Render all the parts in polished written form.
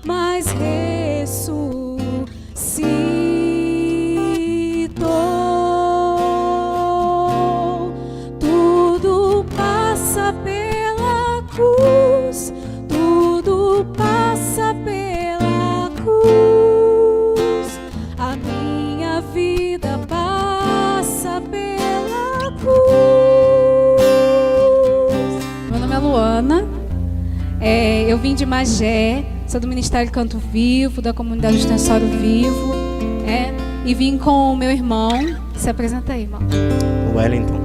mas ressuscitou. Tudo passa pela cruz, tudo passa pela cruz. A minha vida passa pela cruz. Meu nome é Luana, eu vim de Magé, sou do Ministério Canto Vivo, da comunidade Extensório Vivo, e vim com o meu irmão. Se apresenta aí, irmão. Wellington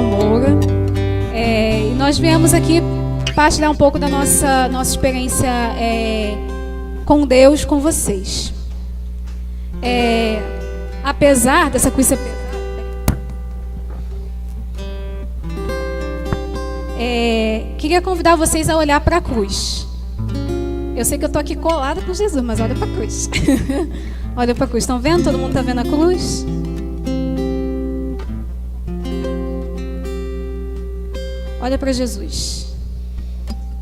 Moura. E nós viemos aqui partilhar um pouco da nossa experiência com Deus, com vocês. Apesar dessa cruz ser pesada, queria convidar vocês a olhar para a cruz. Eu sei que eu estou aqui colada com Jesus, mas olha para a cruz. Olha para a cruz. Estão vendo? Todo mundo está vendo a cruz? Olha para Jesus.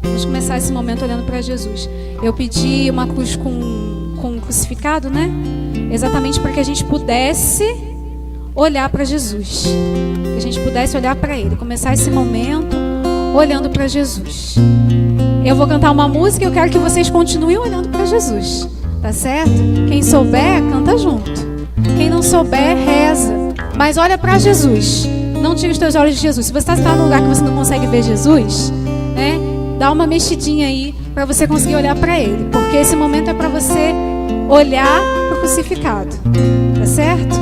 Vamos começar esse momento olhando para Jesus. Eu pedi uma cruz com um crucificado, né? Exatamente para que a gente pudesse olhar para Jesus. Que a gente pudesse olhar para Ele. Começar esse momento olhando para Jesus. Eu vou cantar uma música e eu quero que vocês continuem olhando para Jesus. Tá certo? Quem souber, canta junto. Quem não souber, reza. Mas olha para Jesus. Não tira os teus olhos de Jesus. Se você está num lugar que você não consegue ver Jesus, dá uma mexidinha aí para você conseguir olhar para Ele. Porque esse momento é para você olhar para o crucificado. Tá certo?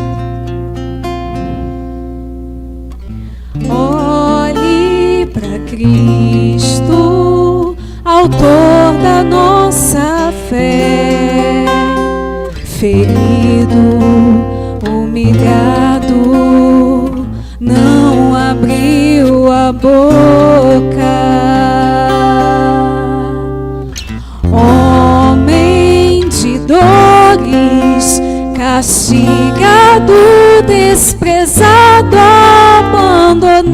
Olhe para Cristo, autor da nossa fé, ferido, humilhado, não abriu a boca. Homem de dores, castigado, desprezado, abandonado,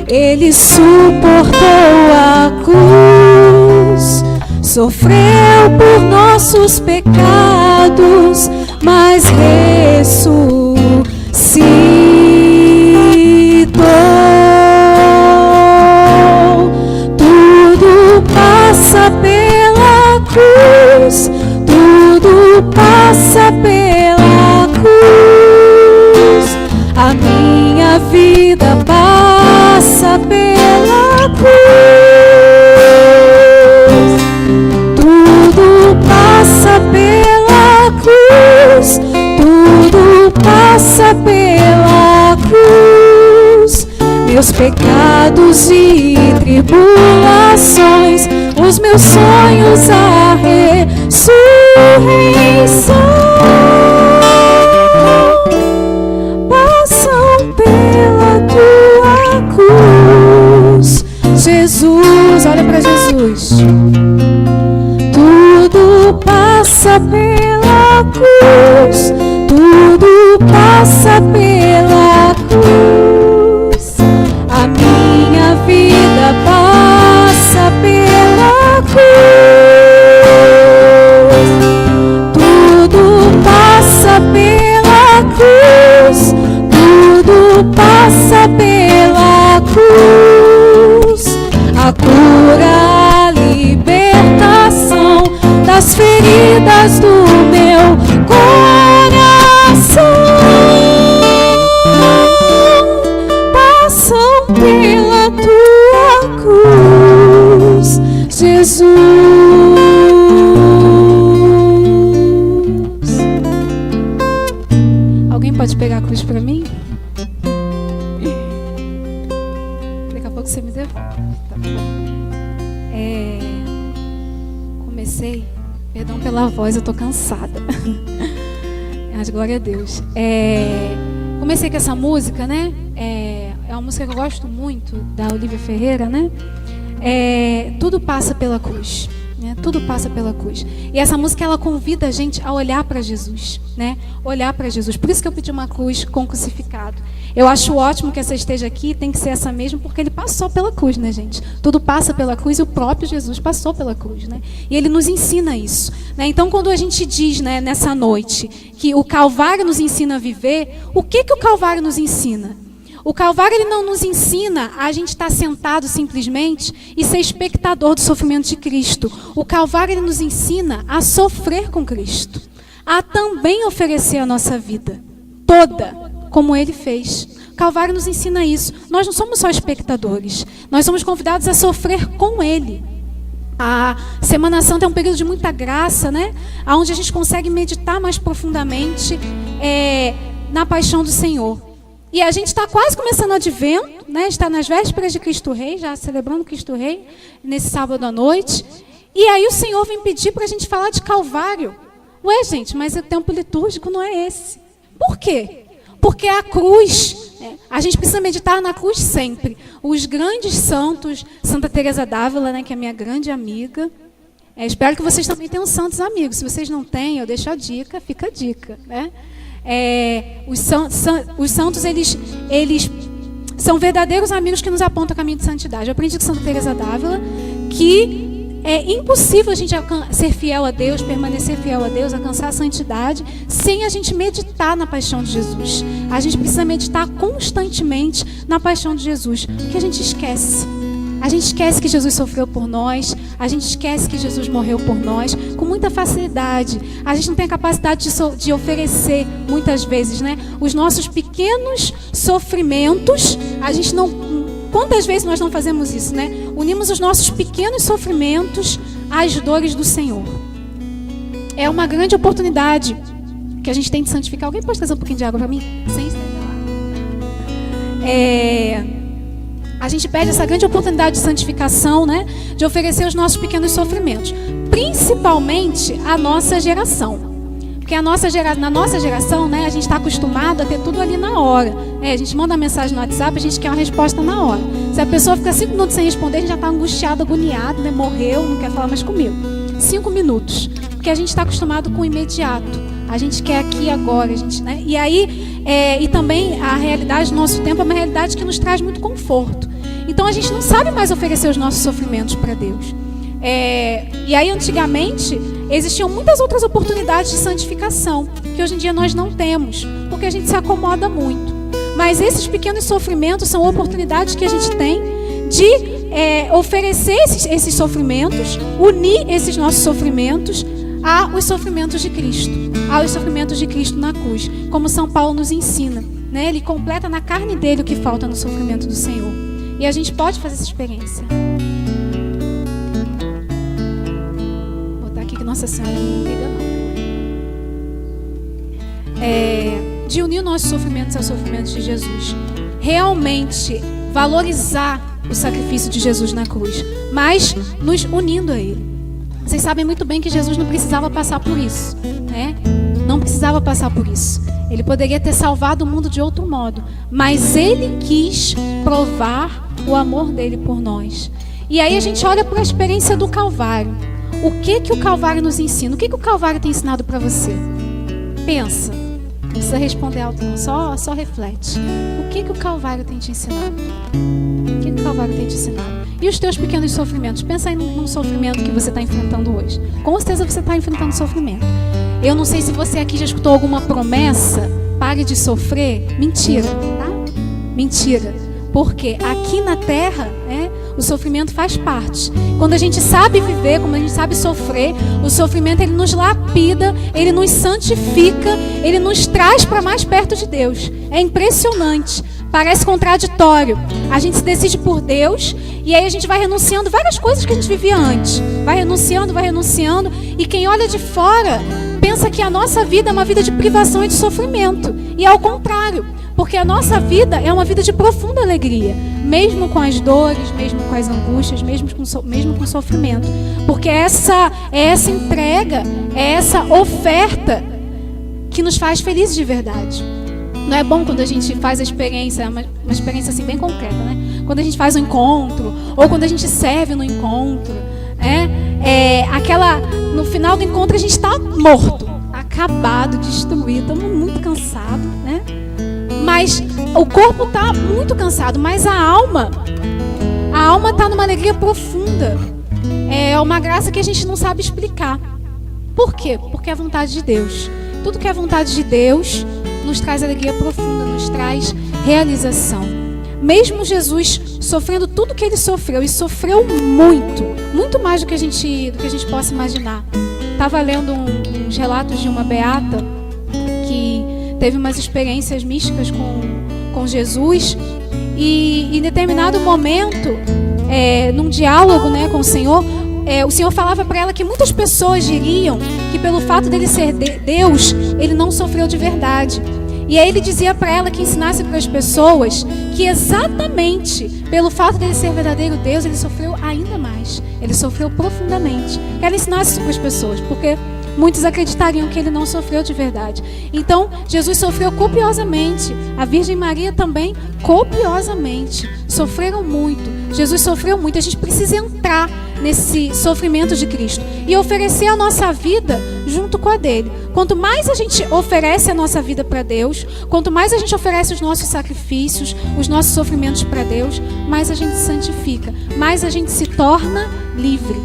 Ele suportou a cruz, sofreu por nossos pecados, mas ressuscitou. Tudo passa pela cruz, tudo passa pela cruz. A minha vida passa pela cruz. Tudo passa pela cruz, tudo passa pela cruz. Meus pecados e tribulações, os meus sonhos, a ressurreição passam pela tua cruz. Jesus, olha para Jesus. Tudo passa pela cruz, tudo passa pela cruz. A minha vida passa pela cruz. Tudo passa pela cruz, tudo passa pela cruz. A cura, a libertação das feridas do meu coração passam pela tua cruz, Jesus. Alguém pode pegar a cruz para mim? Daqui a pouco você me devolve. Tá. Comecei, perdão pela voz, eu tô cansada. Mas glória a Deus. Comecei com essa música, né? É uma música que eu gosto muito, da Olivia Ferreira, né? Tudo passa pela cruz. Né? Tudo passa pela cruz. E essa música, ela convida a gente a olhar para Jesus, né? Olhar para Jesus. Por isso que eu pedi uma cruz com crucificado. Eu acho ótimo que essa esteja aqui, tem que ser essa mesmo, porque ele passou pela cruz, né, gente? Tudo passa pela cruz e o próprio Jesus passou pela cruz, né? E ele nos ensina isso, né? Então, quando a gente diz, né, nessa noite, que o Calvário nos ensina a viver, o que o Calvário nos ensina? O Calvário, ele não nos ensina a gente estar sentado simplesmente e ser espectador do sofrimento de Cristo. O Calvário, ele nos ensina a sofrer com Cristo, a também oferecer a nossa vida toda, como ele fez. O Calvário nos ensina isso. Nós não somos só espectadores, nós somos convidados a sofrer com ele. A Semana Santa é um período de muita graça, né? Onde a gente consegue meditar mais profundamente na paixão do Senhor. E a gente está quase começando o advento, né? Está nas vésperas de Cristo Rei, já celebrando Cristo Rei, nesse sábado à noite. E aí o Senhor vem pedir para a gente falar de Calvário. Ué, gente, mas o tempo litúrgico não é esse. Por quê? Porque a cruz, a gente precisa meditar na cruz sempre. Os grandes santos, Santa Teresa d'Ávila, né, que é minha grande amiga. Espero que vocês também tenham santos amigos. Se vocês não têm, eu deixo a dica, fica a dica, né? Os santos, eles são verdadeiros amigos que nos apontam o caminho de santidade. Eu aprendi com Santa Teresa d'Ávila que é impossível a gente ser fiel a Deus, permanecer fiel a Deus, alcançar a santidade, sem a gente meditar na paixão de Jesus. A gente precisa meditar constantemente na paixão de Jesus, porque a gente esquece. A gente esquece que Jesus sofreu por nós, a gente esquece que Jesus morreu por nós, com muita facilidade. A gente não tem a capacidade de oferecer, muitas vezes, né, os nossos pequenos sofrimentos. A gente não... Quantas vezes nós não fazemos isso, né? Unimos os nossos pequenos sofrimentos às dores do Senhor. É uma grande oportunidade que a gente tem de santificar. Alguém pode trazer um pouquinho de água para mim? Sem estender lá. A gente pede essa grande oportunidade de santificação, né? De oferecer os nossos pequenos sofrimentos. Principalmente a nossa geração. Porque na nossa geração, né, a gente está acostumado a ter tudo ali na hora. A gente manda uma mensagem no WhatsApp, a gente quer uma resposta na hora. Se a pessoa fica 5 minutos sem responder, a gente já está angustiado, agoniado, né, morreu, não quer falar mais comigo. 5 minutos. Porque a gente está acostumado com o imediato. A gente quer aqui agora. A gente, né? E aí, e também a realidade do nosso tempo é uma realidade que nos traz muito conforto. Então a gente não sabe mais oferecer os nossos sofrimentos para Deus. E aí, antigamente, existiam muitas outras oportunidades de santificação, que hoje em dia nós não temos, porque a gente se acomoda muito. Mas esses pequenos sofrimentos são oportunidades que a gente tem de oferecer esses sofrimentos, unir esses nossos sofrimentos aos sofrimentos de Cristo, aos sofrimentos de Cristo na cruz, como São Paulo nos ensina, né? Ele completa na carne dele o que falta no sofrimento do Senhor. E a gente pode fazer essa experiência. Nossa Senhora não liga não. De unir nossos sofrimentos aos sofrimentos de Jesus. Realmente valorizar o sacrifício de Jesus na cruz, mas nos unindo a Ele. Vocês sabem muito bem que Jesus não precisava passar por isso, né? Não precisava passar por isso. Ele poderia ter salvado o mundo de outro modo, mas Ele quis provar o amor dele por nós. E aí a gente olha para a experiência do Calvário. O que o Calvário nos ensina? O que o Calvário tem ensinado para você? Pensa. Não precisa responder alto não. Só reflete. O que o Calvário tem te ensinado? O que o Calvário tem te ensinado? E os teus pequenos sofrimentos? Pensa aí num sofrimento que você está enfrentando hoje. Com certeza você está enfrentando sofrimento. Eu não sei se você aqui já escutou alguma promessa. Pare de sofrer. Mentira, tá? Mentira. Porque aqui na Terra, o sofrimento faz parte. Quando a gente sabe viver, quando a gente sabe sofrer, o sofrimento ele nos lapida, ele nos santifica, ele nos traz para mais perto de Deus. É impressionante, parece contraditório. A gente se decide por Deus e aí a gente vai renunciando várias coisas que a gente vivia antes. Vai renunciando, e quem olha de fora pensa que a nossa vida é uma vida de privação e de sofrimento. E é ao contrário. Porque a nossa vida é uma vida de profunda alegria, mesmo com as dores, mesmo com as angústias, mesmo com o sofrimento. Porque é essa entrega, é essa oferta que nos faz felizes de verdade. Não é bom quando a gente faz a experiência, uma experiência assim bem concreta, né? Quando a gente faz um encontro, ou quando a gente serve no encontro, no final do encontro a gente está morto, acabado, destruído, estamos muito cansados, né? mas o corpo está muito cansado, mas a alma está numa alegria profunda. É uma graça que a gente não sabe explicar. Por quê? Porque é a vontade de Deus. Tudo que é vontade de Deus nos traz alegria profunda, nos traz realização. Mesmo Jesus sofrendo tudo que ele sofreu, e sofreu muito, muito mais do que a gente possa imaginar. Estava lendo uns relatos de uma beata que teve umas experiências místicas com Jesus, e em determinado momento, num diálogo, né, com o Senhor falava para ela que muitas pessoas diriam que pelo fato dele ser Deus, ele não sofreu de verdade. E aí ele dizia para ela que ensinasse para as pessoas que exatamente pelo fato dele ser verdadeiro Deus, ele sofreu ainda mais. Ele sofreu profundamente. Que ela ensinasse isso para as pessoas, porque muitos acreditariam que ele não sofreu de verdade. Então, Jesus sofreu copiosamente. A Virgem Maria também, copiosamente. Sofreram muito. Jesus sofreu muito. A gente precisa entrar nesse sofrimento de Cristo e oferecer a nossa vida junto com a dele. Quanto mais a gente oferece a nossa vida para Deus, quanto mais a gente oferece os nossos sacrifícios, os nossos sofrimentos para Deus, mais a gente se santifica, mais a gente se torna livre.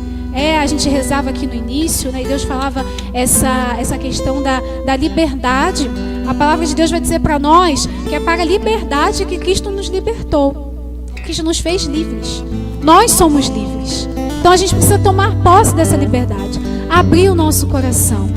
A gente rezava aqui no início, né, e Deus falava essa questão da liberdade. A palavra de Deus vai dizer para nós que é para a liberdade que Cristo nos libertou. Cristo nos fez livres. Nós somos livres. Então a gente precisa tomar posse dessa liberdade, abrir o nosso coração.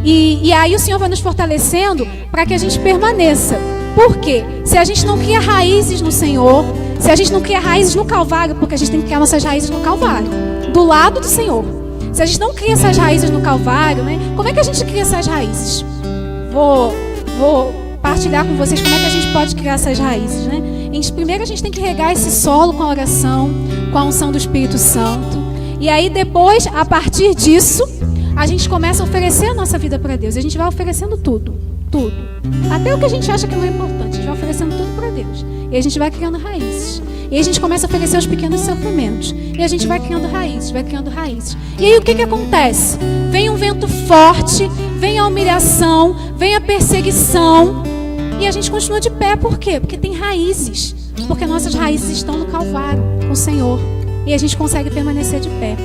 E aí o Senhor vai nos fortalecendo para que a gente permaneça. Por quê? Se a gente não cria raízes no Senhor, se a gente não cria raízes no Calvário, porque a gente tem que criar nossas raízes no Calvário, do lado do Senhor. Se a gente não cria essas raízes no Calvário, né? Como é que a gente cria essas raízes? Vou partilhar com vocês como é que a gente pode criar essas raízes, né? Primeiro a gente tem que regar esse solo com a oração, com a unção do Espírito Santo. E aí depois, a partir disso, a gente começa a oferecer a nossa vida para Deus. E a gente vai oferecendo tudo. Até o que a gente acha que não é importante. A gente vai oferecendo tudo para Deus. E a gente vai criando raízes. E aí a gente começa a oferecer os pequenos sofrimentos. E a gente vai criando raízes, vai criando raízes. E aí o que acontece? Vem um vento forte, vem a humilhação, vem a perseguição. E a gente continua de pé. Por quê? Porque tem raízes. Porque nossas raízes estão no Calvário, com o Senhor. E a gente consegue permanecer de pé.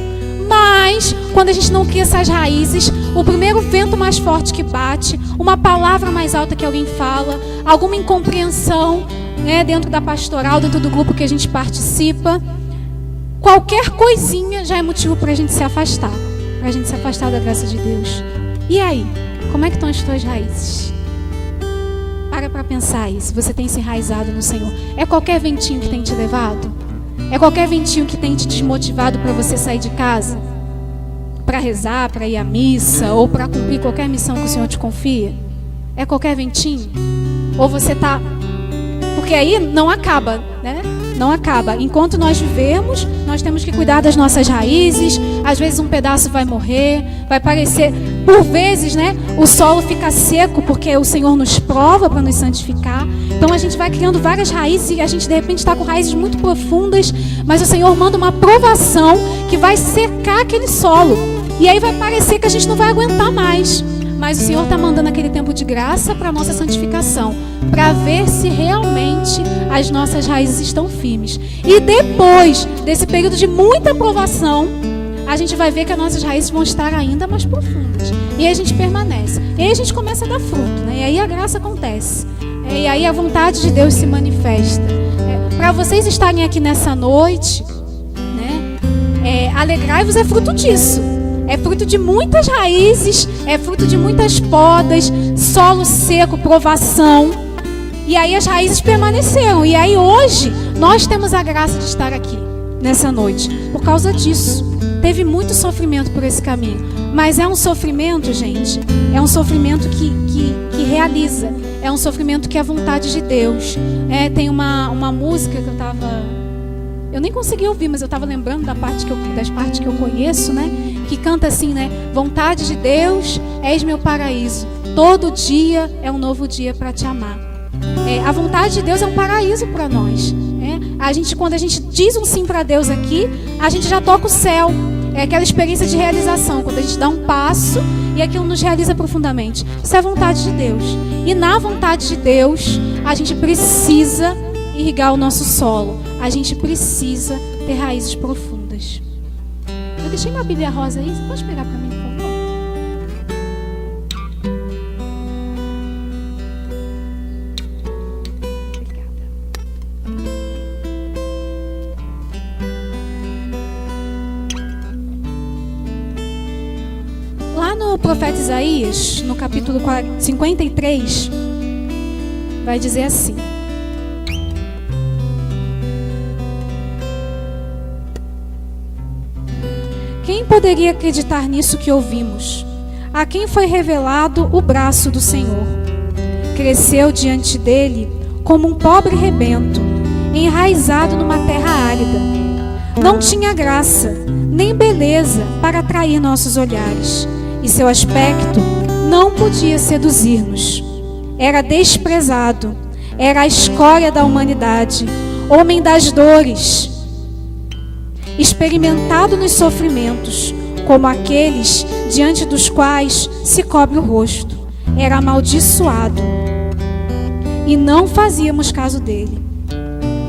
Mas, quando a gente não cria essas raízes, o primeiro vento mais forte que bate, uma palavra mais alta que alguém fala, alguma incompreensão, né, dentro da pastoral, dentro do grupo que a gente participa, qualquer coisinha já é motivo para a gente se afastar. Para a gente se afastar da graça de Deus. E aí? Como é que estão as tuas raízes? Para pensar isso. Você tem se enraizado no Senhor? É qualquer ventinho que tem te levado? É qualquer ventinho que tem te desmotivado para você sair de casa? Para rezar, para ir à missa, ou para cumprir qualquer missão que o Senhor te confia? É qualquer ventinho? Ou você está... Porque aí não acaba, né? Não acaba. Enquanto nós vivemos, nós temos que cuidar das nossas raízes. Às vezes um pedaço vai morrer, vai parecer... Por vezes, né, o solo fica seco porque o Senhor nos prova para nos santificar. Então a gente vai criando várias raízes e a gente de repente está com raízes muito profundas, mas o Senhor manda uma provação que vai secar aquele solo. E aí vai parecer que a gente não vai aguentar mais. Mas o Senhor está mandando aquele tempo de graça para a nossa santificação, para ver se realmente as nossas raízes estão firmes. E depois desse período de muita provação, a gente vai ver que as nossas raízes vão estar ainda mais profundas. E aí a gente permanece. E aí a gente começa a dar fruto, né? E aí a graça acontece. E aí a vontade de Deus se manifesta. Para vocês estarem aqui nessa noite, né? Alegrai-vos é fruto disso. É fruto de muitas raízes, é fruto de muitas podas, solo seco, provação. E aí as raízes permaneceram. E aí hoje nós temos a graça de estar aqui nessa noite por causa disso. Teve muito sofrimento por esse caminho. Mas é um sofrimento, gente. É um sofrimento que realiza. É um sofrimento que é a vontade de Deus. Tem uma música que eu nem consegui ouvir, mas eu estava lembrando das partes que eu conheço, né? Que canta assim, né? Vontade de Deus, és meu paraíso. Todo dia é um novo dia para te amar. A vontade de Deus é um paraíso para nós. Quando a gente diz um sim para Deus aqui, a gente já toca o céu. É aquela experiência de realização, quando a gente dá um passo e aquilo nos realiza profundamente. Isso é a vontade de Deus. E na vontade de Deus, a gente precisa irrigar o nosso solo. A gente precisa ter raízes profundas. Eu deixei minha Bíblia rosa aí, você pode pegar para mim, por favor? No profeta Isaías, no capítulo 53, vai dizer assim: quem poderia acreditar nisso que ouvimos? A quem foi revelado o braço do Senhor? Cresceu diante dele como um pobre rebento, enraizado numa terra árida. Não tinha graça, nem beleza para atrair nossos olhares. E seu aspecto não podia seduzir-nos. Era desprezado, era a escória da humanidade, homem das dores, experimentado nos sofrimentos, como aqueles diante dos quais se cobre o rosto. Era amaldiçoado, e não fazíamos caso dele.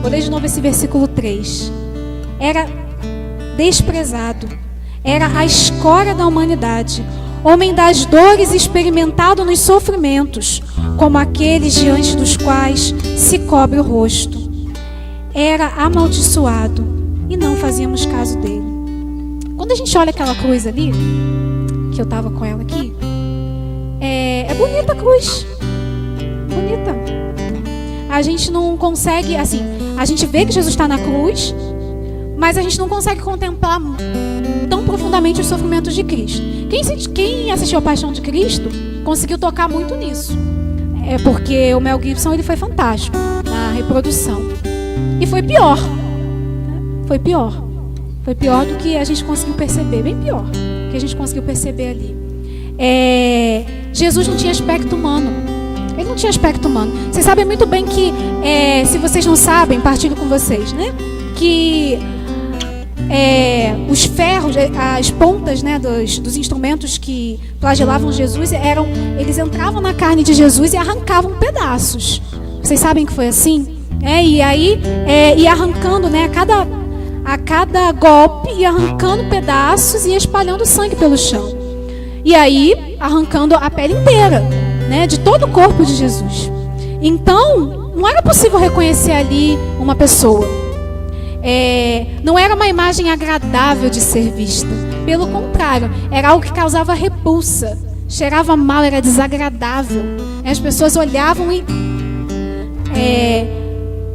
Vou ler de novo esse versículo 3. Era desprezado, era a escória da humanidade, homem das dores, experimentado nos sofrimentos, como aqueles diante dos quais se cobre o rosto. Era amaldiçoado, e não fazíamos caso dele. Quando a gente olha aquela cruz ali, que eu estava com ela aqui, é bonita a cruz. Bonita. A gente não consegue, assim, a gente vê que Jesus está na cruz, mas a gente não consegue contemplar tão profundamente os sofrimentos de Cristo. Quem assistiu a Paixão de Cristo conseguiu tocar muito nisso. É porque o Mel Gibson ele foi fantástico na reprodução. E foi pior. Foi pior. Foi pior do que a gente conseguiu perceber. Bem pior do que a gente conseguiu perceber ali. Jesus não tinha aspecto humano. Ele não tinha aspecto humano. Vocês sabem muito bem que, se vocês não sabem, partilho com vocês, né? Que os ferros, as pontas, né, dos instrumentos que flagelavam Jesus, eles entravam na carne de Jesus e arrancavam pedaços. Vocês sabem que foi assim? E aí, ia arrancando, né, a cada golpe, ia arrancando pedaços e ia espalhando sangue pelo chão. E aí, arrancando a pele inteira, né, de todo o corpo de Jesus. Então, não era possível reconhecer ali uma pessoa. Não era uma imagem agradável de ser vista. Pelo contrário, era algo que causava repulsa, cheirava mal, era desagradável. As pessoas olhavam e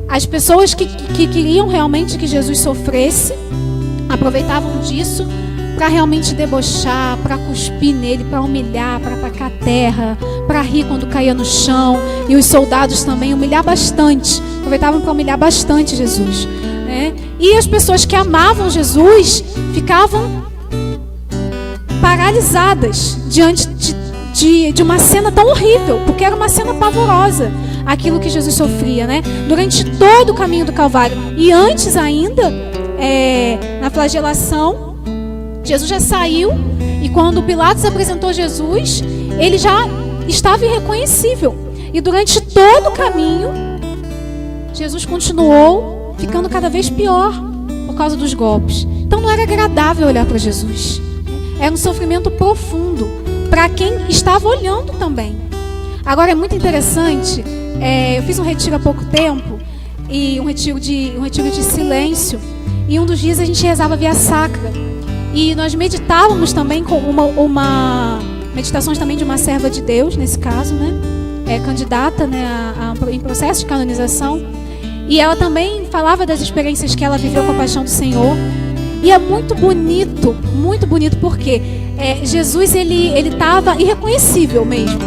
as pessoas que queriam realmente que Jesus sofresse aproveitavam disso para realmente debochar, para cuspir nele, para humilhar, para atacar a terra, para rir quando caía no chão. E os soldados também humilhar bastante, aproveitavam para humilhar bastante Jesus. E as pessoas que amavam Jesus ficavam paralisadas diante de uma cena tão horrível, porque era uma cena pavorosa, aquilo que Jesus sofria, né? Durante todo o caminho do Calvário. E antes ainda, na flagelação, Jesus já saiu, e quando Pilatos apresentou Jesus, ele já estava irreconhecível. E durante todo o caminho, Jesus continuou ficando cada vez pior por causa dos golpes. Então não era agradável olhar para Jesus. Era um sofrimento profundo para quem estava olhando também. Agora é muito interessante. Eu fiz um retiro há pouco tempo, e um retiro de silêncio. E um dos dias a gente rezava via sacra. E nós meditávamos também com meditações também de uma serva de Deus, nesse caso, né? Candidata, né, em processo de canonização. E ela também falava das experiências que ela viveu com a paixão do Senhor. E é muito bonito, porque Jesus ele estava irreconhecível mesmo.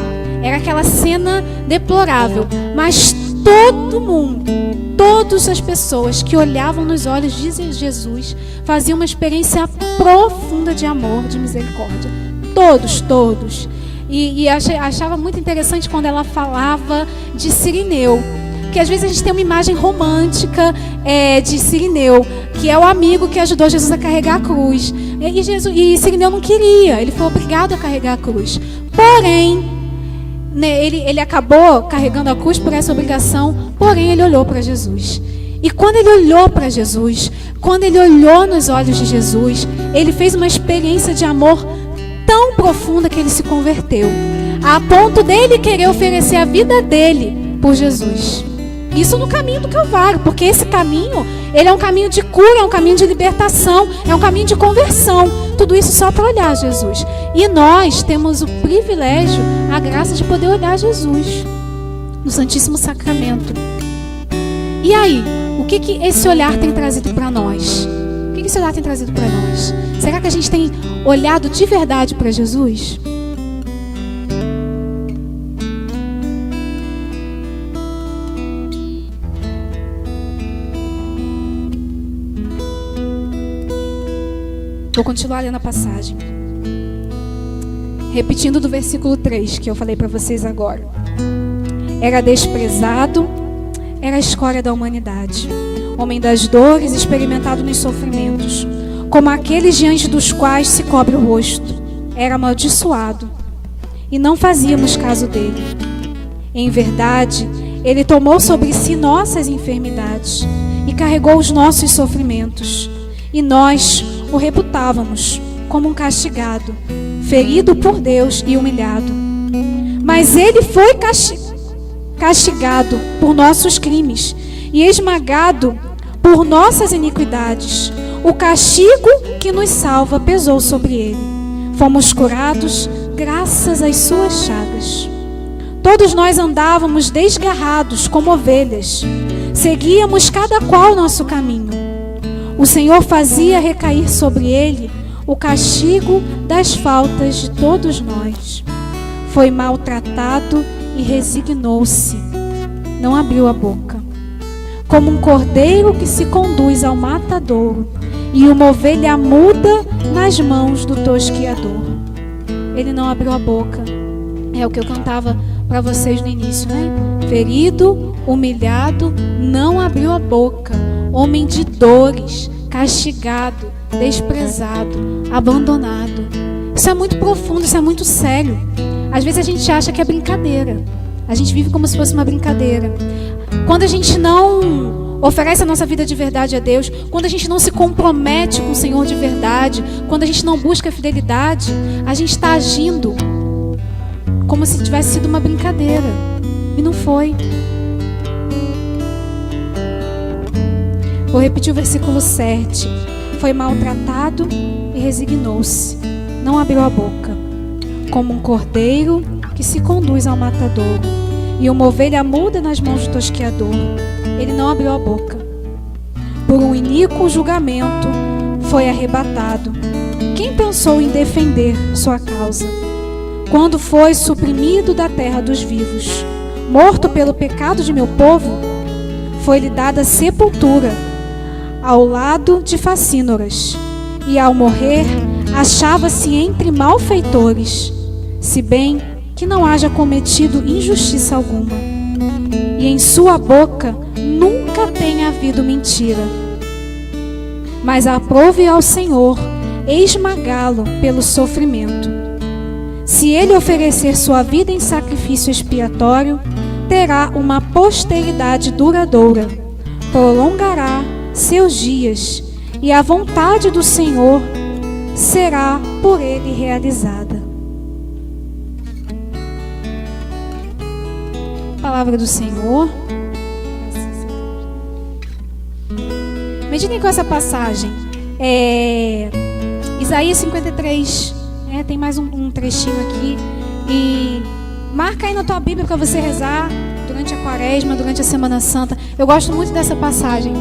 Era aquela cena deplorável. Mas todo mundo, todas as pessoas que olhavam nos olhos de Jesus faziam uma experiência profunda de amor, de misericórdia. Todos. E achava muito interessante quando ela falava de Cirineu. que às vezes a gente tem uma imagem romântica de Cirineu, que é o amigo que ajudou Jesus a carregar a cruz. E Cirineu não queria, ele foi obrigado a carregar a cruz. Porém, né, ele acabou carregando a cruz por essa obrigação, porém ele olhou para Jesus. E quando ele olhou para Jesus, quando ele olhou nos olhos de Jesus, ele fez uma experiência de amor tão profunda que ele se converteu, a ponto dele querer oferecer a vida dele por Jesus. Isso no caminho do Calvário, porque esse caminho, ele é um caminho de cura, é um caminho de libertação, é um caminho de conversão. Tudo isso só para olhar Jesus. E nós temos o privilégio, a graça de poder olhar Jesus no Santíssimo Sacramento. E aí, o que esse olhar tem trazido para nós? O que esse olhar tem trazido para nós? Será que a gente tem olhado de verdade para Jesus? Vou continuar lendo a passagem. Repetindo do versículo 3 que eu falei para vocês agora. Era desprezado, era a escória da humanidade, homem das dores, experimentado nos sofrimentos, como aqueles diante dos quais se cobre o rosto. Era amaldiçoado, e não fazíamos caso dele. Em verdade, ele tomou sobre si nossas enfermidades e carregou os nossos sofrimentos, e nós o reputávamos como um castigado, ferido por Deus e humilhado. Mas ele foi castigado por nossos crimes e esmagado por nossas iniquidades. O castigo que nos salva pesou sobre ele. Fomos curados graças às suas chagas. Todos nós andávamos desgarrados como ovelhas. Seguíamos cada qual nosso caminho. O Senhor fazia recair sobre ele o castigo das faltas de todos nós. Foi maltratado e resignou-se. Não abriu a boca. Como um cordeiro que se conduz ao matadouro e uma ovelha muda nas mãos do tosquiador. Ele não abriu a boca. É o que eu cantava para vocês no início, né? Ferido, humilhado, não abriu a boca. Homem de dores, castigado, desprezado, abandonado. Isso é muito profundo, isso é muito sério. Às vezes a gente acha que é brincadeira. A gente vive como se fosse uma brincadeira. Quando a gente não oferece a nossa vida de verdade a Deus, quando a gente não se compromete com o Senhor de verdade, quando a gente não busca a fidelidade, a gente está agindo como se tivesse sido uma brincadeira. E não foi. Vou repetir o versículo 7. Foi maltratado e resignou-se. Não abriu a boca. Como um cordeiro que se conduz ao matadouro e uma ovelha muda nas mãos do tosquiador. Ele não abriu a boca. Por um iníquo julgamento foi arrebatado. Quem pensou em defender sua causa? Quando foi suprimido da terra dos vivos, morto pelo pecado de meu povo, foi-lhe dada sepultura ao lado de facínoras, e ao morrer achava-se entre malfeitores, se bem que não haja cometido injustiça alguma, e em sua boca nunca tenha havido mentira. Mas aprove ao Senhor esmagá-lo pelo sofrimento. Se ele oferecer sua vida em sacrifício expiatório, terá uma posteridade duradoura, prolongará seus dias, e a vontade do Senhor será por ele realizada. Palavra do Senhor. Meditem com essa passagem. Isaías 53. Tem mais um trechinho aqui. E marca aí na tua Bíblia para você rezar durante a Quaresma, durante a Semana Santa. Eu gosto muito dessa passagem.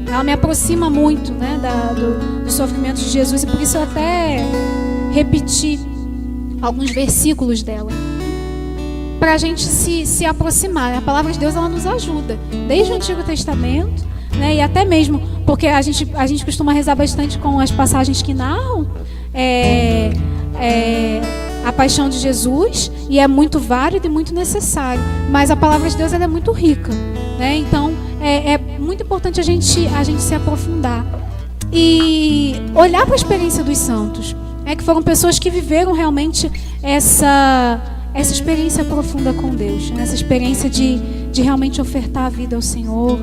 Ela me aproxima muito, né, do sofrimento de Jesus, e por isso eu até repeti alguns versículos dela, para a gente se aproximar. A palavra de Deus, ela nos ajuda, desde o Antigo Testamento, né, e até mesmo porque a gente costuma rezar bastante com as passagens que narram a paixão de Jesus, e é muito válido e muito necessário, mas a palavra de Deus ela é muito rica, né? Então é muito importante a gente se aprofundar e olhar para a experiência dos santos, que foram pessoas que viveram realmente essa experiência profunda com Deus, né? Essa experiência de realmente ofertar a vida ao Senhor,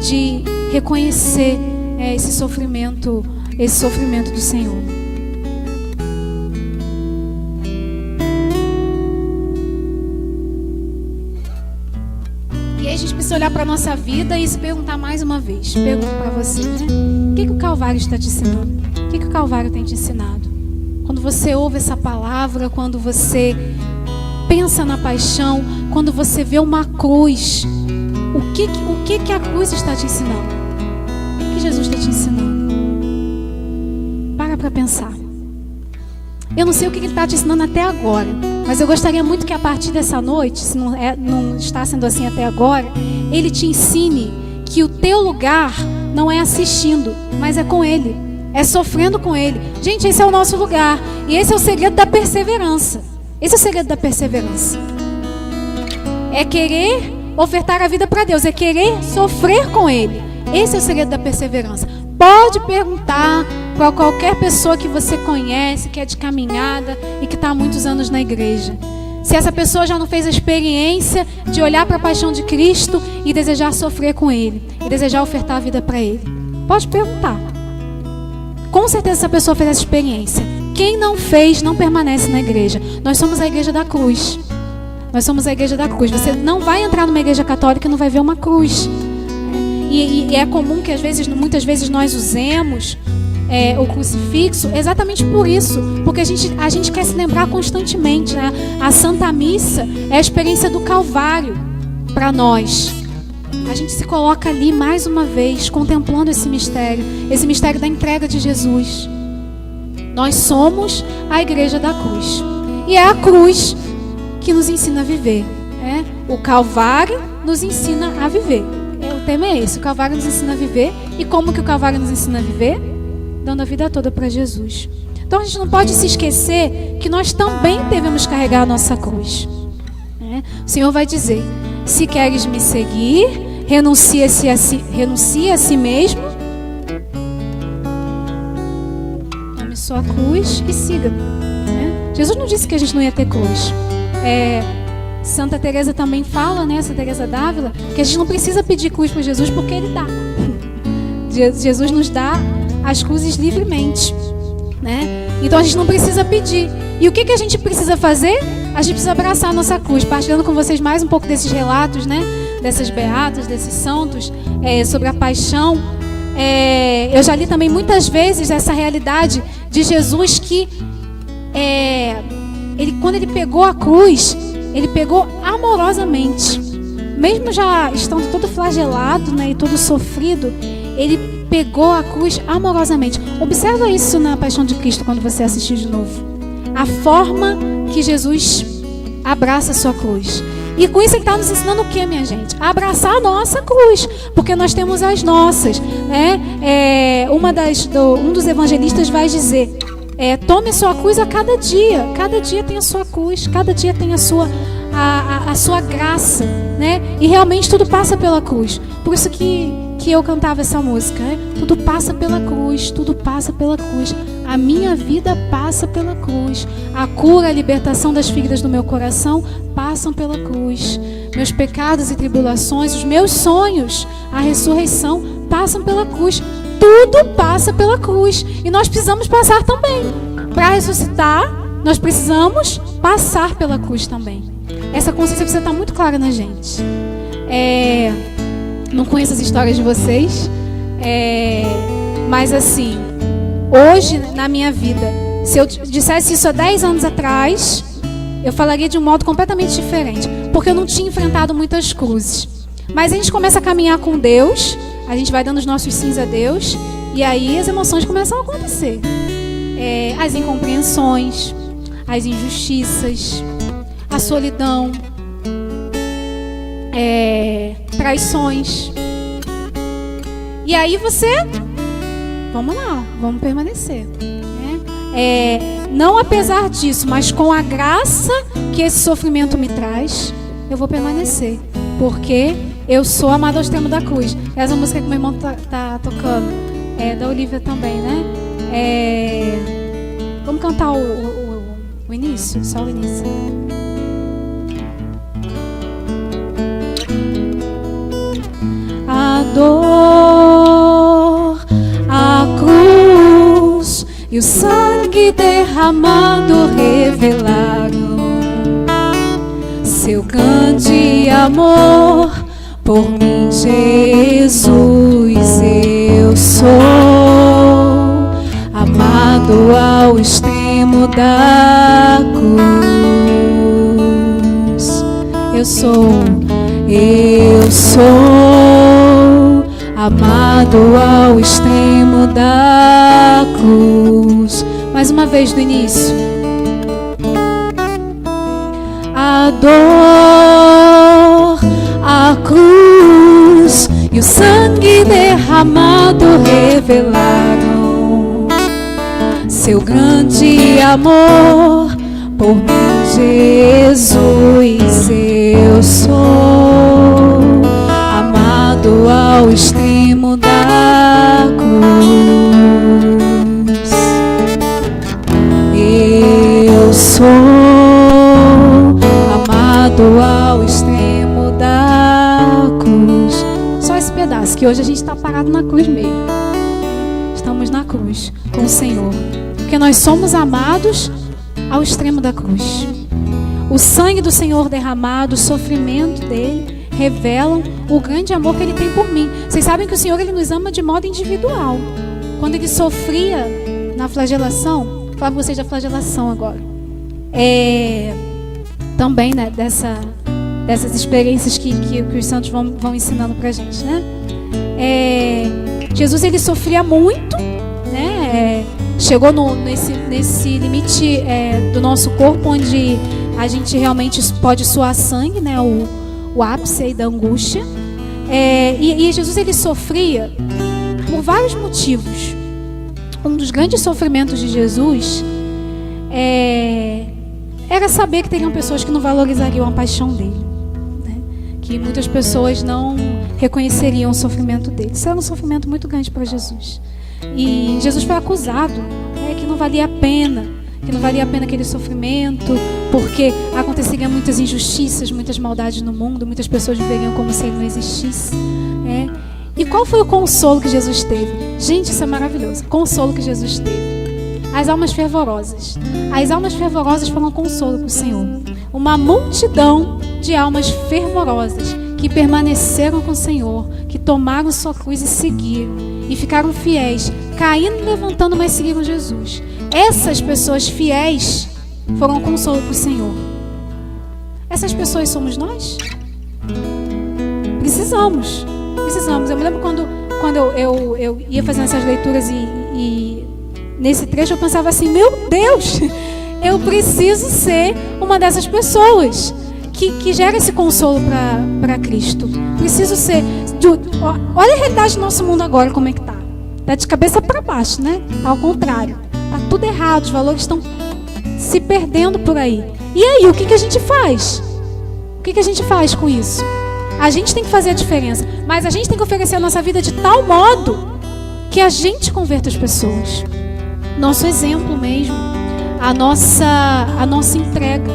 de reconhecer esse sofrimento do Senhor. E aí a gente precisa olhar para a nossa vida e se perguntar mais uma vez. Pergunto para você, né? O que o Calvário está te ensinando? O que o Calvário tem te ensinado? Quando você ouve essa palavra, quando você pensa na paixão, quando você vê uma cruz, o que a cruz está te ensinando? O que Jesus está te ensinando? Para pensar. Eu não sei o que ele está te ensinando até agora, mas eu gostaria muito que a partir dessa noite, se não está sendo assim até agora, ele te ensine que o teu lugar não é assistindo, mas é com ele, é sofrendo com ele. Gente, esse é o nosso lugar, e esse é o segredo da perseverança. Esse é o segredo da perseverança. É querer ofertar a vida para Deus, é querer sofrer com ele. Esse é o segredo da perseverança. Pode perguntar para qualquer pessoa que você conhece, que é de caminhada e que está há muitos anos na igreja, se essa pessoa já não fez a experiência de olhar para a paixão de Cristo e desejar sofrer com ele, e desejar ofertar a vida para ele. Pode perguntar. Com certeza essa pessoa fez essa experiência. Quem não fez, não permanece na igreja. Nós somos a igreja da cruz. Nós somos a igreja da cruz. Você não vai entrar numa igreja católica e não vai ver uma cruz. E é comum que muitas vezes nós usemos o crucifixo exatamente por isso, porque a gente quer se lembrar constantemente, né? A Santa Missa é a experiência do Calvário para nós. A gente se coloca ali mais uma vez, contemplando esse mistério da entrega de Jesus. Nós somos a igreja da cruz, e é a cruz que nos ensina a viver, né? O Calvário nos ensina a viver. O tema é esse, o Calvário nos ensina a viver. E como que o Calvário nos ensina a viver? Dando a vida toda para Jesus. Então a gente não pode se esquecer que nós também devemos carregar a nossa cruz, né? O Senhor vai dizer: se queres me seguir, renuncia a si mesmo, tome sua cruz e siga-me, né? Jesus não disse que a gente não ia ter cruz. Santa Teresa também fala, né, Santa Teresa d'Ávila, que a gente não precisa pedir cruz para Jesus, porque Ele dá. Jesus nos dá as cruzes livremente, né? Então a gente não precisa pedir. E o que a gente precisa fazer? A gente precisa abraçar a nossa cruz. Partilhando com vocês mais um pouco desses relatos, né, dessas beatas, desses santos, sobre a paixão. Eu já li também muitas vezes essa realidade de Jesus que quando ele pegou a cruz, ele pegou amorosamente. Mesmo já estando todo flagelado, né, e todo sofrido, ele pegou a cruz amorosamente. Observa isso na Paixão de Cristo quando você assistir de novo. A forma que Jesus abraça a sua cruz. E com isso ele está nos ensinando o que, minha gente? A abraçar a nossa cruz. Porque nós temos as nossas, né? Um dos evangelistas vai dizer: tome sua cruz a cada dia. Cada dia tem a sua cruz. Cada dia tem a sua graça, né? E realmente tudo passa pela cruz. Por isso que eu cantava essa música, né? Tudo passa pela cruz. Tudo passa pela cruz. A minha vida passa pela cruz. A cura, a libertação das feridas do meu coração passam pela cruz. Meus pecados e tribulações, os meus sonhos, a ressurreição passam pela cruz. Tudo passa pela cruz. E nós precisamos passar também. Para ressuscitar, nós precisamos passar pela cruz também. Essa consciência precisa estar muito clara na gente. Não conheço as histórias de vocês, mas assim, hoje na minha vida, se eu dissesse isso há 10 anos atrás, eu falaria de um modo completamente diferente, porque eu não tinha enfrentado muitas cruzes. Mas a gente começa a caminhar com Deus, a gente vai dando os nossos sims a Deus, e aí as emoções começam a acontecer. As incompreensões, as injustiças, a solidão, traições. E aí vamos lá, vamos permanecer, né? não apesar disso, mas com a graça que esse sofrimento me traz, eu vou permanecer, porque eu sou amado ao extremo da cruz. Essa música que meu irmão tá tocando é da Olivia também, né? Vamos cantar o início, só o início. A dor, a cruz e o sangue derramado revelaram seu grande amor por mim, Jesus. Eu sou amado ao extremo da cruz. Eu sou amado ao extremo da cruz. Mais uma vez do início. A dor, a cruz e o sangue derramado revelaram seu grande amor por mim, Jesus. Eu sou amado ao extremo da cruz. Eu sou amado ao extremo da cruz. Só esse pedaço, que hoje a gente está parado na cruz mesmo. Estamos na cruz com o Senhor, porque nós somos amados ao extremo da cruz. O sangue do Senhor derramado, o sofrimento dele revelam o grande amor que ele tem por mim. Vocês sabem que o Senhor, ele nos ama de modo individual. Quando ele sofria na flagelação, vou falar para vocês da flagelação agora, também, né, dessas experiências que os santos vão ensinando pra gente, né? Jesus, ele sofria muito, né? Chegou nesse limite do nosso corpo, onde a gente realmente pode suar sangue, né? O ápice aí da angústia. E Jesus, ele sofria por vários motivos. Um dos grandes sofrimentos de Jesus era saber que teriam pessoas que não valorizariam a paixão dele, né? Que muitas pessoas não reconheceriam o sofrimento dele. Isso era um sofrimento muito grande para Jesus. E Jesus foi acusado, que não valia a pena, aquele sofrimento, porque aconteceriam muitas injustiças, muitas maldades no mundo, muitas pessoas viveriam como se ele não existisse. E qual foi o consolo que Jesus teve? Gente, isso é maravilhoso. O consolo que Jesus teve. As almas fervorosas. As almas fervorosas foram um consolo para o Senhor. Uma multidão de almas fervorosas que permaneceram com o Senhor, que tomaram sua cruz e seguiram, e ficaram fiéis, caindo e levantando, mas seguiram Jesus. Essas pessoas fiéis foram um consolo para o Senhor. Essas pessoas somos nós? Precisamos. Eu me lembro quando eu ia fazendo essas leituras e nesse trecho eu pensava assim, meu Deus, eu preciso ser uma dessas pessoas que gera esse consolo para Cristo. Preciso ser. Olha a realidade do nosso mundo agora, como é que tá. Tá de cabeça para baixo, né? Ao contrário. Tá tudo errado, os valores estão se perdendo por aí. E aí, o que a gente faz? O que a gente faz com isso? A gente tem que fazer a diferença, mas a gente tem que oferecer a nossa vida de tal modo que a gente converta as pessoas. Nosso exemplo mesmo, a nossa entrega.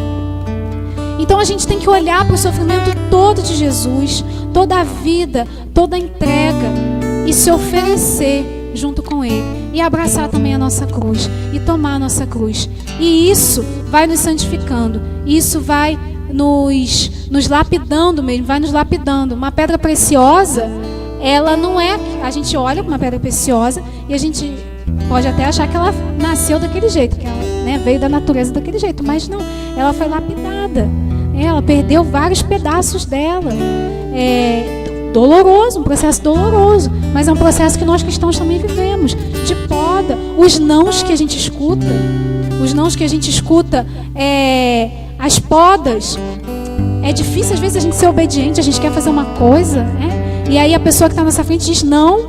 Então a gente tem que olhar para o sofrimento todo de Jesus, toda a vida, toda a entrega, e se oferecer junto com Ele, e abraçar também a nossa cruz, e tomar a nossa cruz. E isso vai nos santificando, isso vai nos lapidando mesmo, vai nos lapidando. Uma pedra preciosa, ela não é... A gente olha para uma pedra preciosa e a gente pode até achar que ela nasceu daquele jeito, que ela, né, veio da natureza daquele jeito, mas não, ela foi lapidada. Ela perdeu vários pedaços dela. Doloroso, um processo doloroso, mas é um processo que nós cristãos também vivemos, de poda. Os nãos que a gente escuta, as podas, é difícil às vezes a gente ser obediente, a gente quer fazer uma coisa, e aí a pessoa que está na nossa frente diz não,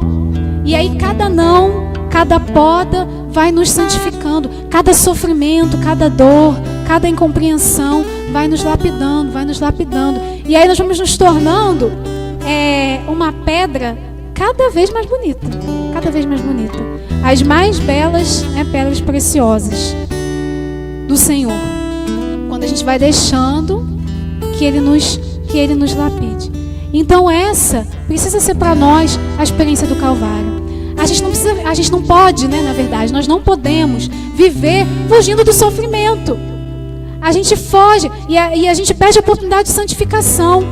e aí cada não, cada poda vai nos santificando. Cada sofrimento, cada dor, cada incompreensão vai nos lapidando, vai nos lapidando. E aí nós vamos nos tornando uma pedra cada vez mais bonita, cada vez mais bonita. As mais belas, pedras preciosas do Senhor. Quando a gente vai deixando que Ele nos lapide. Então essa precisa ser para nós a experiência do Calvário. A gente não pode, na verdade, nós não podemos viver fugindo do sofrimento. A gente foge e a gente perde a oportunidade de santificação.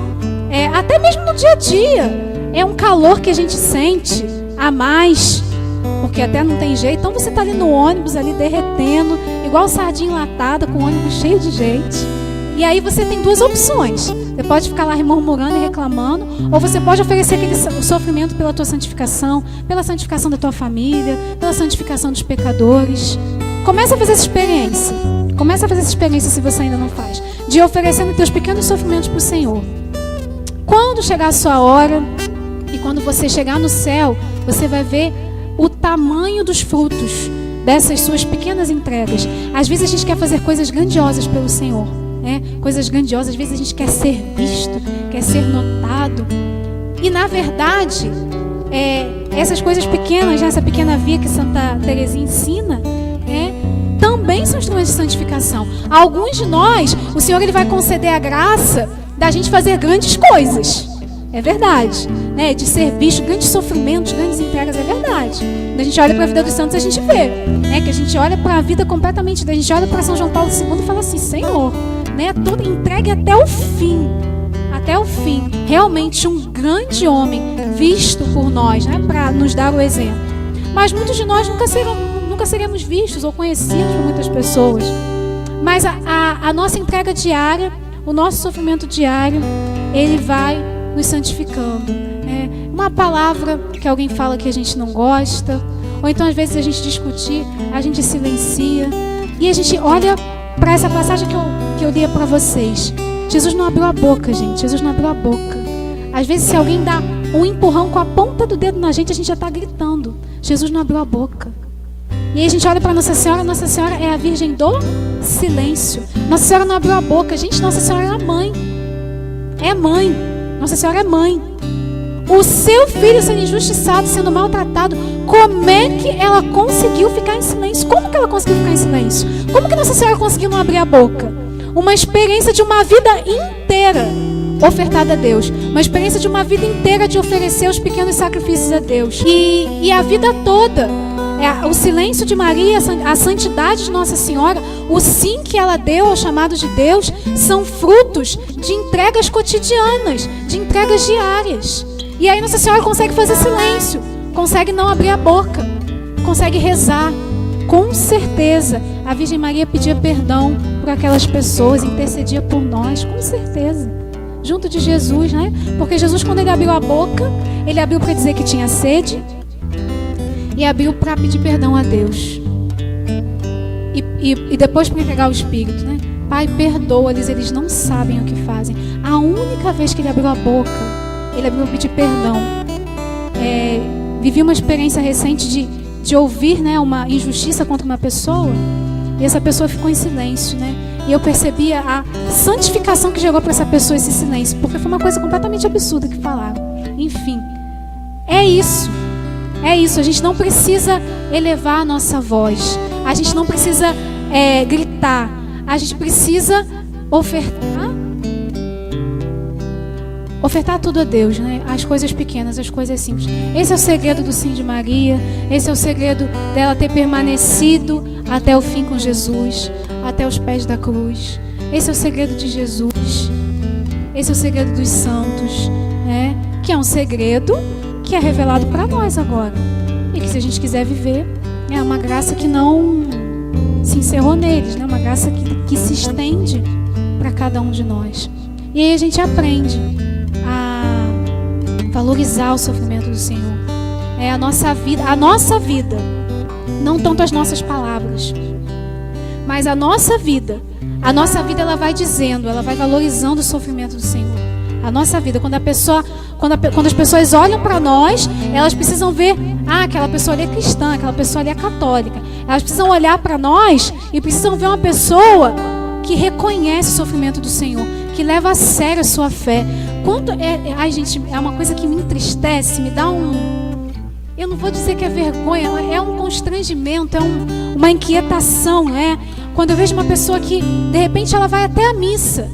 Até mesmo no dia a dia. É um calor que a gente sente a mais, porque até não tem jeito. Então você está ali no ônibus, ali derretendo, igual sardinha enlatada, com o ônibus cheio de gente. E aí você tem duas opções. Você pode ficar lá murmurando e reclamando, ou você pode oferecer aquele sofrimento pela tua santificação, pela santificação da tua família, pela santificação dos pecadores. Começa a fazer essa experiência. Começa a fazer essa experiência, se você ainda não faz, de oferecendo teus pequenos sofrimentos para o Senhor. Quando chegar a sua hora, e quando você chegar no céu, você vai ver o tamanho dos frutos dessas suas pequenas entregas. Às vezes a gente quer fazer coisas grandiosas pelo Senhor, coisas grandiosas. Às vezes a gente quer ser visto, quer ser notado. E na verdade, essas coisas pequenas, essa pequena via que Santa Teresinha ensina, também são instrumentos de santificação. A alguns de nós, o Senhor ele vai conceder a graça da gente fazer grandes coisas. É verdade, de ser visto, grandes sofrimentos, grandes entregas, é verdade. Quando a gente olha para a vida dos santos, a gente vê, que a gente olha para a vida completamente, a gente olha para São João Paulo II e fala assim, Senhor, tudo entregue até o fim, realmente um grande homem visto por nós, para nos dar o exemplo. Mas muitos de nós nunca seremos vistos ou conhecidos por muitas pessoas. Mas a nossa entrega diária, o nosso sofrimento diário, ele vai nos santificando. Uma palavra que alguém fala que a gente não gosta, ou então às vezes a gente discutir, a gente silencia e a gente olha para essa passagem que eu lia para vocês. Jesus não abriu a boca, gente. Jesus não abriu a boca. Às vezes se alguém dá um empurrão com a ponta do dedo na gente, a gente já está gritando. Jesus não abriu a boca. E aí a gente olha para Nossa Senhora é a Virgem do silêncio. Nossa Senhora não abriu a boca. Gente, Nossa Senhora é a mãe. É mãe. Nossa Senhora é mãe. O seu filho sendo injustiçado, sendo maltratado, como é que ela conseguiu ficar em silêncio? Como que ela conseguiu ficar em silêncio? Como que Nossa Senhora conseguiu não abrir a boca? Uma experiência de uma vida inteira ofertada a Deus. Uma experiência de uma vida inteira de oferecer os pequenos sacrifícios a Deus. E a vida toda, o silêncio de Maria, a santidade de Nossa Senhora, o sim que ela deu ao chamado de Deus, são frutos de entregas cotidianas, de entregas diárias. E aí Nossa Senhora consegue fazer silêncio, consegue não abrir a boca, consegue rezar. Com certeza, a Virgem Maria pedia perdão por aquelas pessoas, intercedia por nós, com certeza. Junto de Jesus, Porque Jesus, quando ele abriu a boca, ele abriu para dizer que tinha sede e abriu para pedir perdão a Deus. E depois para entregar o Espírito, Pai, perdoa-lhes, eles não sabem o que fazem. A única vez que ele abriu a boca, ele abriu para pedir perdão. Vivi uma experiência recente de ouvir, uma injustiça contra uma pessoa, e essa pessoa ficou em silêncio, E eu percebia a santificação que gerou para essa pessoa esse silêncio, porque foi uma coisa completamente absurda que falaram. Enfim, é isso. A gente não precisa elevar a nossa voz, a gente não precisa gritar, a gente precisa ofertar tudo a Deus, As coisas pequenas, as coisas simples. Esse é o segredo do sim de Maria, esse é o segredo dela ter permanecido até o fim com Jesus, até os pés da cruz. Esse é o segredo de Jesus, esse é o segredo dos santos, que é um segredo que é revelado para nós agora. E que se a gente quiser viver, é uma graça que não se encerrou neles, Uma graça que se estende para cada um de nós. E aí a gente aprende a valorizar o sofrimento do Senhor. A nossa vida, não tanto as nossas palavras, mas a nossa vida ela vai dizendo, ela vai valorizando o sofrimento do Senhor. A nossa vida, quando a pessoa quando as pessoas olham para nós, elas precisam ver, aquela pessoa ali é cristã, aquela pessoa ali é católica. Elas precisam olhar para nós e precisam ver uma pessoa que reconhece o sofrimento do Senhor, que leva a sério a sua fé. Gente, é uma coisa que me entristece, me dá eu não vou dizer que é vergonha, é um constrangimento, é uma inquietação, quando eu vejo uma pessoa que, de repente, ela vai até a missa,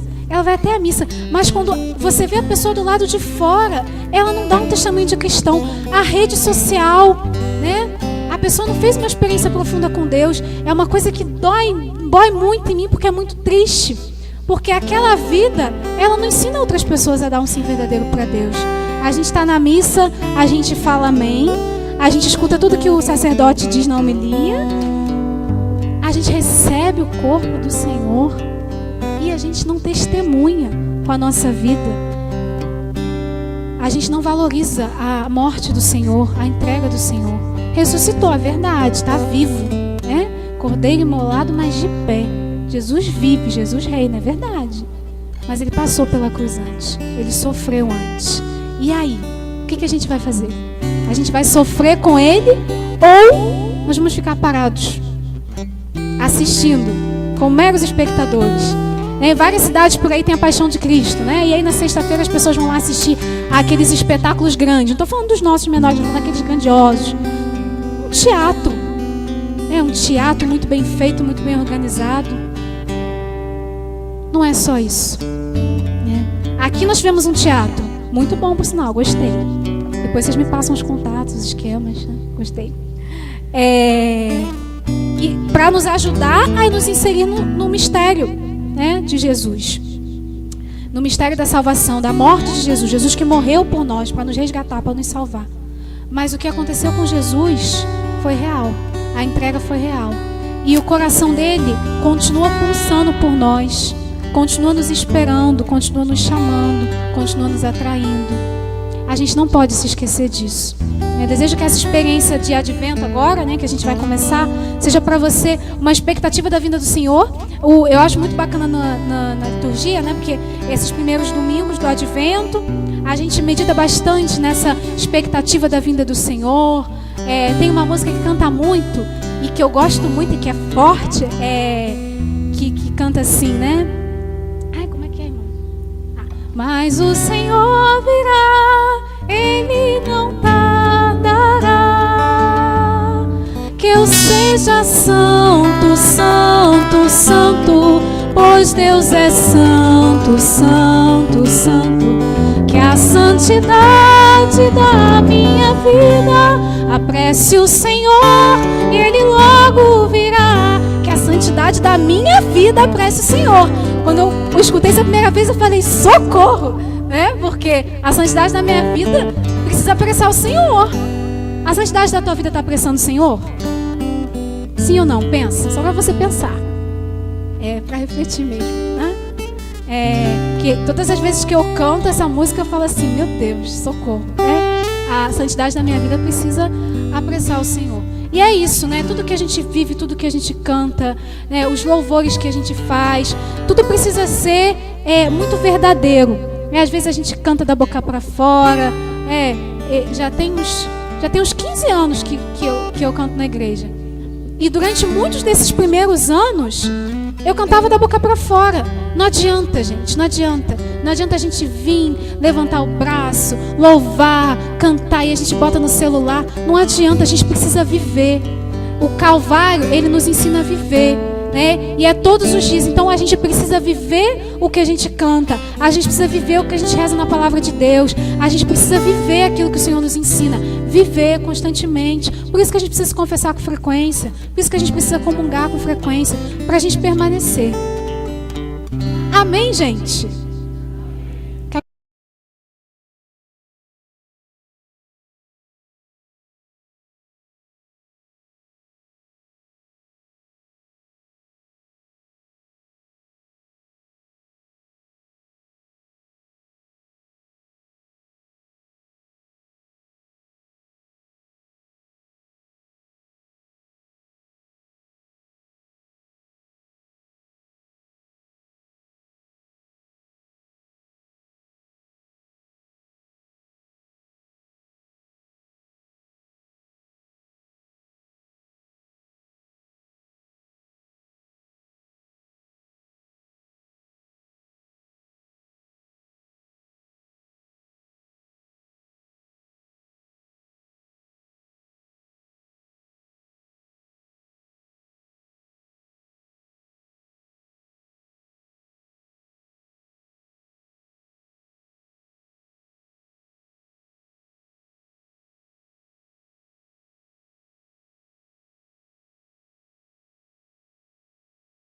mas quando você vê a pessoa do lado de fora, ela não dá um testemunho de cristão. A rede social, a pessoa não fez uma experiência profunda com Deus. É uma coisa que dói muito em mim, porque é muito triste. Porque aquela vida, ela não ensina outras pessoas a dar um sim verdadeiro para Deus. A gente está na missa, a gente fala amém, a gente escuta tudo que o sacerdote diz na homilia, a gente recebe o corpo do Senhor e a gente não testemunha com a nossa vida. A gente não valoriza a morte do Senhor, a entrega do Senhor. Ressuscitou, é verdade, está vivo, Cordeiro imolado, mas de pé. Jesus vive, Jesus reina, é verdade. Mas ele passou pela cruz antes, ele sofreu antes. E aí, o que a gente vai fazer? A gente vai sofrer com ele ou nós vamos ficar parados, assistindo, como meros espectadores? Em várias cidades por aí tem a Paixão de Cristo, E aí na sexta-feira as pessoas vão lá assistir aqueles espetáculos grandes. Não estou falando dos nossos menores, estou falando daqueles grandiosos. Um teatro, um teatro muito bem feito, muito bem organizado. Não é só isso, Aqui nós tivemos um teatro muito bom, por sinal, gostei. Depois vocês me passam os contatos, os esquemas, Gostei. E para nos ajudar a nos inserir no mistério, de Jesus, no mistério da salvação, da morte de Jesus. Jesus que morreu por nós, para nos resgatar, para nos salvar. Mas o que aconteceu com Jesus foi real. A entrega foi real. E o coração dele continua pulsando por nós, continua nos esperando, continua nos chamando, continua nos atraindo. A gente não pode se esquecer disso. Eu desejo que essa experiência de advento agora, que a gente vai começar, seja para você uma expectativa da vinda do Senhor. Eu acho muito bacana na liturgia, porque esses primeiros domingos do advento, a gente medita bastante nessa expectativa da vinda do Senhor. Tem uma música que canta muito, e que eu gosto muito, e que é forte, que canta assim, como é que é, irmão? Mas o Senhor virá, Ele não tardará, que eu seja santo, santo, santo, pois Deus é santo, santo, santo. Que a santidade da minha vida apresse o Senhor e Ele logo virá. Que a santidade da minha vida apresse o Senhor. Quando eu escutei essa primeira vez, eu falei, socorro, porque a santidade da minha vida precisa apressar o Senhor. A santidade da tua vida está apressando o Senhor? Sim ou não? Pensa, só para você pensar. Para refletir mesmo, que todas as vezes que eu canto essa música, eu falo assim, meu Deus, socorro. A santidade da minha vida precisa apressar o Senhor. E é isso, tudo que a gente vive, tudo que a gente canta, os louvores que a gente faz, tudo precisa ser muito verdadeiro. Às vezes a gente canta da boca para fora. Já tem uns 15 anos que eu canto na igreja. E durante muitos desses primeiros anos, eu cantava da boca para fora. Não adianta, gente, não adianta. Não adianta a gente vir, levantar o braço, louvar, cantar e a gente bota no celular. Não adianta, a gente precisa viver. O Calvário, ele nos ensina a viver, E é todos os dias. Então a gente precisa viver o que a gente canta. A gente precisa viver o que a gente reza na palavra de Deus. A gente precisa viver aquilo que o Senhor nos ensina. Viver constantemente. Por isso que a gente precisa se confessar com frequência. Por isso que a gente precisa comungar com frequência. Para a gente permanecer. Amém, gente?